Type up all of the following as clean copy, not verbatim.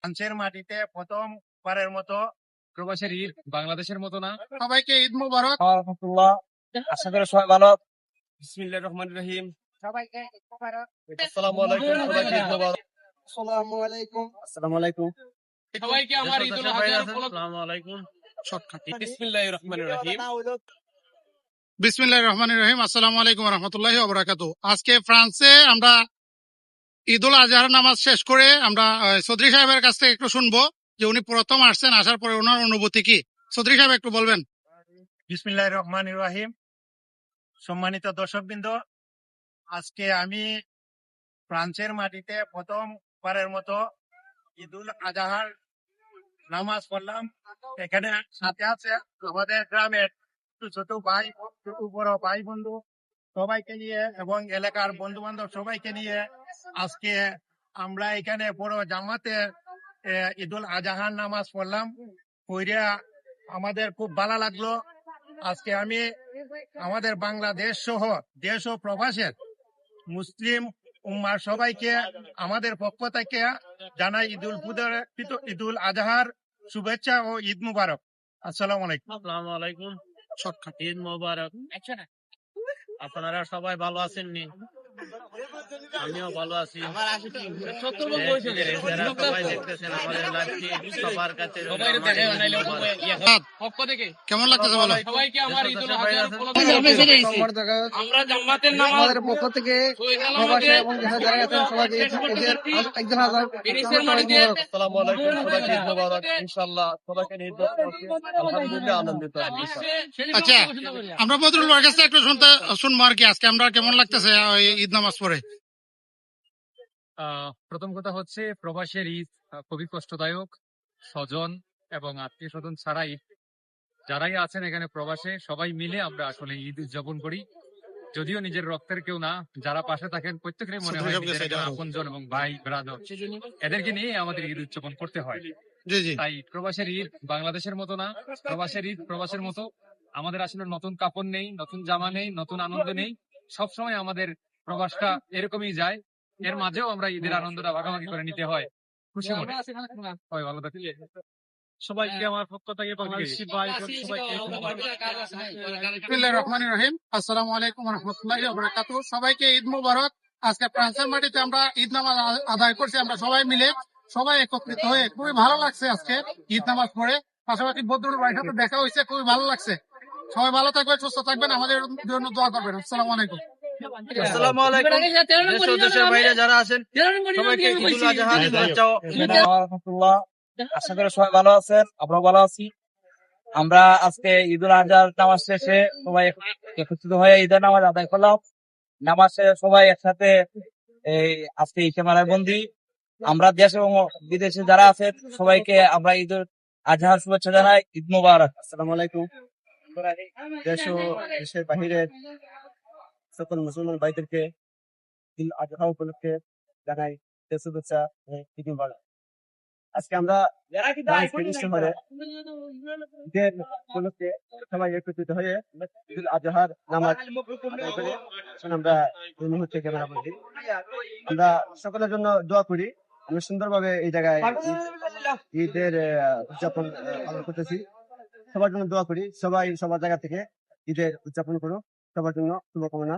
ফ্রান্সের মাটিতে প্রথমবারের মতো প্রবাসের ঈদ বাংলাদেশের মতো না। সবাইকে ঈদ মোবারক। রহমতুল্লাহ। আশা করি সবাই ভালো। বিসমিল্লাহির রহমানির রহিম। সবাইকে ঈদ মোবারক। আসসালামু আলাইকুম। সবাইকে ঈদ মোবারক। আসসালামু আলাইকুম। আসসালামু আলাইকুম। সবাইকে আমার ঈদুল আজহার আসসালামু আলাইকুম। বিসমিল্লাহির রহমানির রহিম। বিসমিল্লাহির রহমানির রহিম। আসসালামু আলাইকুম ওয়া রাহমাতুল্লাহি ওয়া বারাকাতুহু। আজকে ফ্রান্সে আমরা ঈদুল আজহার নামাজ শেষ করে আমরা চৌধুরী সাহেবের কাছ থেকে একটু শুনবো যে উনি প্রথম আসছেন, আসার পরে ওনার অনুভূতি কি। চৌধুরী সাহেব একটু বলবেন। বিসমিল্লাহির রহমানির রহিম। সম্মানিত দর্শকবৃন্দ, আজকে আমি ফ্রান্সের মাটিতে প্রথমবারের মতো ঈদুল আজহার নামাজ পড়লাম। এখানে সাথে আছে আমাদের গ্রামের ছোট ভাই, ছোট বড় ভাই বন্ধু সবাইকে নিয়ে এবং এলাকার বন্ধু বান্ধব সবাইকে নিয়ে আজকে আমরা এখানে বড় জামাতে ঈদুল আজহার নামাজ পড়লাম। পড়িয়া আমাদের খুব ভালো লাগলো। আজকে আমি আমাদের বাংলাদেশ সহ দেশ ও প্রবাসের মুসলিম উম্মার সবাইকে আমাদের পক্ষ থেকে জানাই ঈদুল আজহার শুভেচ্ছা ও ঈদ মুবারক। আসসালামু আলাইকুম। আসসালামু আলাইকুম। ঈদ মোবারক। আপনারা সবাই ভালো আছেননি? আমিও ভালো আছি। সবাই দেখতেছেন আমাদের লাইভটি, সবার কাছে কেমন লাগতেছে বলো? সবাইকে আমার ঈদুল আজহার আমরা জামাতের নামাজের পক্ষ থেকে প্রবাসী এবং যারা আছেন সবাইকে ঈদুল আজহার ফিনিশের মাটিতে আসসালামু আলাইকুম। সবাইকে ঈদ মোবারক। ইনশাআল্লাহ সবাইকে ঈদ মোবারক। আলহামদুলিল্লাহ আনন্দিত ইনশাআল্লাহ। আচ্ছা, আমরা বদরুল ভাইয়ের কাছ থেকে একটু শুনবো আর কি আজকে আমরা কেমন লাগতেছে ঈদ নামাজ পড়ে। প্রথম কথা হচ্ছে প্রবাসের ঈদ খুবই কষ্টদায়ক। স্বজন এবং আত্মীয় স্বজন ছাড়াই যারাই আছেন এখানে প্রবাসে সবাই মিলে আমরা আসলে ঈদ উদযাপন করি। যদিও নিজের রক্তের কেউ না, যারা পাশে থাকেন প্রত্যেকেরই মনে হয় আপনজন এবং ভাই ব্রাদার, এদেরকে নিয়ে আমাদের ঈদ উদযাপন করতে হয়। তাই প্রবাসের ঈদ বাংলাদেশের মতো না। প্রবাসের ঈদ প্রবাসের মতো। আমাদের আসলে নতুন কাপড় নেই, নতুন জামা নেই, নতুন আনন্দ নেই। সবসময় আমাদের প্রবাসটা এরকমই যায়। এর মাঝেও আমরা ঈদের আনন্দটা ভাগাভাগি করে নিতে হয় খুশি মনে। হয় ভালো থাকি। সবাইকে আমার পক্ষ থেকে বাংলাদেশি ভাই সবাইকে বিসমিল্লাহির রহমানির রহিম। আসসালামু আলাইকুম ওয়া রাহমাতুল্লাহি ওয়া বারাকাতুহু। সবাইকে ঈদ মোবারক। আজকে ফ্রান্সের মাটিতে আমরা ঈদ নামাজ আদায় করছি, আমরা সবাই মিলে সবাই একত্রিত হয়ে খুবই ভালো লাগছে আজকে ঈদ নামাজ পড়ে। পাশাপাশি বদরুল ভাইয়ের সাথে দেখা হয়েছে, খুবই ভালো লাগছে। সবাই ভালো থাকবেন, সুস্থ থাকবেন, আমাদের জন্য দোয়া করবেন। আসসালামু আলাইকুম। আসসালামু আলাইকুম। দেশ ও দেশের বাইরে যারা আছেন সবাইকে ঈদুল আজহার শুভেচ্ছা ও রাহমাতুল্লাহ। আশা করি সবাই ভালো আছেন, আমরাও ভালো আছি। আমরা আজকে ঈদুল আজহার নামাজ শেষে সবাই একত্রিত হয়ে ঈদের নামাজ আদায় করলাম। নামাজ শেষে সবাই একসাথে এই আজকে ঈদ ক্যামেরায় বন্দি। আমরা দেশ এবং বিদেশে যারা আছেন সবাইকে আমরা ঈদুল আজহার শুভেচ্ছা জানাই। ঈদ মোবারক। আসসালামু আলাইকুম। দেশ ও দেশের বাহিরের সকল মুসলমান ভাইদেরকে ঈদ আজহা উপলক্ষে জানাই শুভেচ্ছা, ঈদ মোবারক। আজকে আমরা ঈদের উপলক্ষে সবাই একত্রিত হয়ে ঈদুল আজহার নামাজ আদায় করে আমরা এই মুহূর্তে ক্যামেরা বন্দি। আমরা সকলের জন্য দোয়া করি। আমরা সুন্দরভাবে এই জায়গায় ঈদের উদযাপন পালন করতেছি। সবার জন্য দোয়া করি, সবাই সবার জায়গা থেকে ঈদের উদযাপন করো। সবার জন্য শুভকামনা।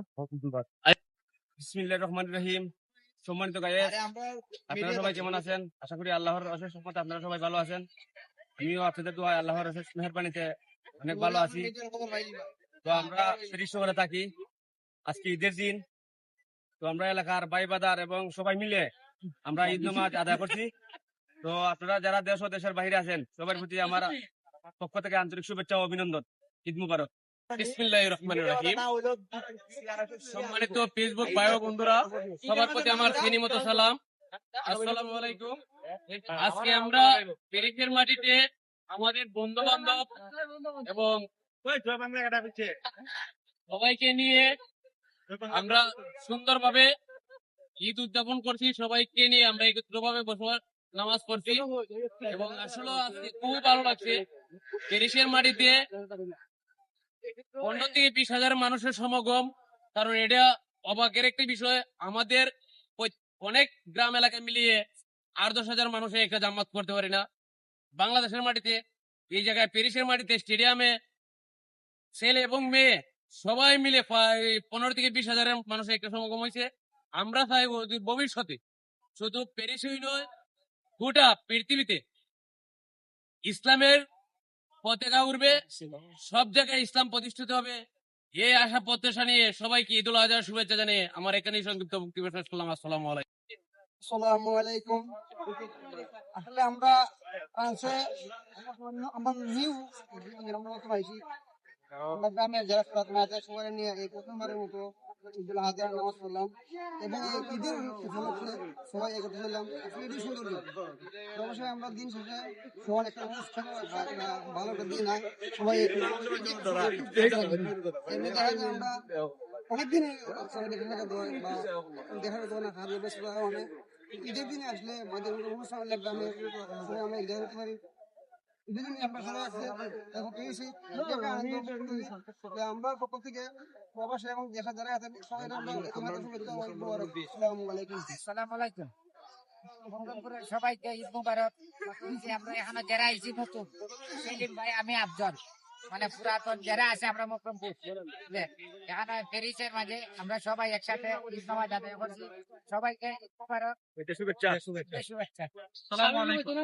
বিসমিল্লাহির রহমানির রহিম। সম্মানিত গায়েস, আপনারা সবাই কেমন আছেন? আশা করি আল্লাহর অশেষ রহমতে আপনারা সবাই ভালো আছেন। আমিও আপনাদের দোয়ায় আল্লাহর অশেষ মেহেরবানিতে অনেক ভালো আছি। তো আমরা শহরে থাকি। আজকে ঈদের দিন। তো আমরা এলাকার ভাই বাদার এবং সবাই মিলে আমরা ঈদ নামাজ আদায় করছি। তো আপনারা যারা দেশ ও দেশের বাইরে আছেন সবার প্রতি আমার পক্ষ থেকে আন্তরিক শুভেচ্ছা ও অভিনন্দন। ঈদ মুবারক। বিসমিল্লাহির রহমানির রহিম। সম্মানিত ফেসবুক ভাই ও বন্ধুরা, সবার প্রতি আমার বিনীত সালাম। আসসালামু আলাইকুম। আজকে আমরা পেরিসের মাটিতে আমাদের বন্ধু বান্ধব এবং সবাইকে নিয়ে আমরা সুন্দরভাবে ঈদ উদযাপন করছি। সবাইকে নিয়ে আমরা একত্রভাবে বসবাস নামাজ পড়ছি এবং আসলে আজকে খুবই ভালো লাগছে। পেরিসের মাটিতে 15 থেকে 20,000 মানুষের সমাগম। কারণ এটা অবাকের একটি বিষয়। আমাদের অনেক গ্রাম এলাকা মিলিয়ে 8-10 হাজার মানুষে একটা জামাত করতে পারি না। বাংলাদেশের মাটিতে, এই জায়গায় প্যারিসের মাটিতে স্টেডিয়ামে ছেলে এবং মেয়ে সবাই মিলে প্রায় 15 থেকে 20 হাজারের মানুষের একটা সমাগম হয়েছে। আমরা চাই ভবিষ্যতে শুধু প্যারিসই নয়, গোটা পৃথিবীতে ইসলামের পতাকা উড়বে, সব জায়গায় ইসলাম প্রতিষ্ঠিত হবে। এই আশা প্রত্যাশা নিয়ে সবাইকে ঈদুল আজহার শুভেচ্ছা জানিয়ে আমার এখানেই সংক্ষিপ্ত বক্তব্য শেষ করলাম। আসসালামু আলাইকুম। আসসালামু আলাইকুম। আসলে আমরা ফ্রান্সে আমার নিউ আমরা পাইছি। আমরা গ্রামের যারা প্রার্থনা আছে সবাই নিয়ে এই প্রথমবারের মতো ঈদুল আজহার নামাজ পড়লাম এবং এই ঈদের উপলক্ষে সবাই একত্র হলাম। আসলে ঈদের সৌন্দর্য অবশ্যই আমরা দিন শেষে সবার একটা অনুষ্ঠান ভালো একটা দিন হয় সবাই এমনি দেখা যায় আমরা অনেকদিন দেখার দেওয়া না খাওয়া বেশ অনেক ঈদের দিনে আসলে আমাদের অনুষ্ঠান হলে গ্রামে সবাই আমরা ঈদের হতে পারি। ঈদের দিনে আমরা সবাই আসলে এখন পেয়েছি আমরা পক্ষ থেকে প্রবাসী এবং দেশে যারা আছেন সবাই আমরা আমাদের শুভেচ্ছা আসসালামু আলাইকুম। আসসালামু আলাইকুম। মঙ্গলপুরের সবাইকে ঈদ মুবারক। যে আমরা এখানে যারা আইছি নতুন, সেলিম ভাই, আমি আফজল, মানে পুরাতন যারা আছে আমরা মকরমপুর এখানে প্যারিসের মাঝে আমরা সবাই একসাথে ঈদ নামাজ আদায় করছি। সবাইকে ঈদ মুবারক, শুভেচ্ছা। শুভেচ্ছা। আসসালামু আলাইকুম।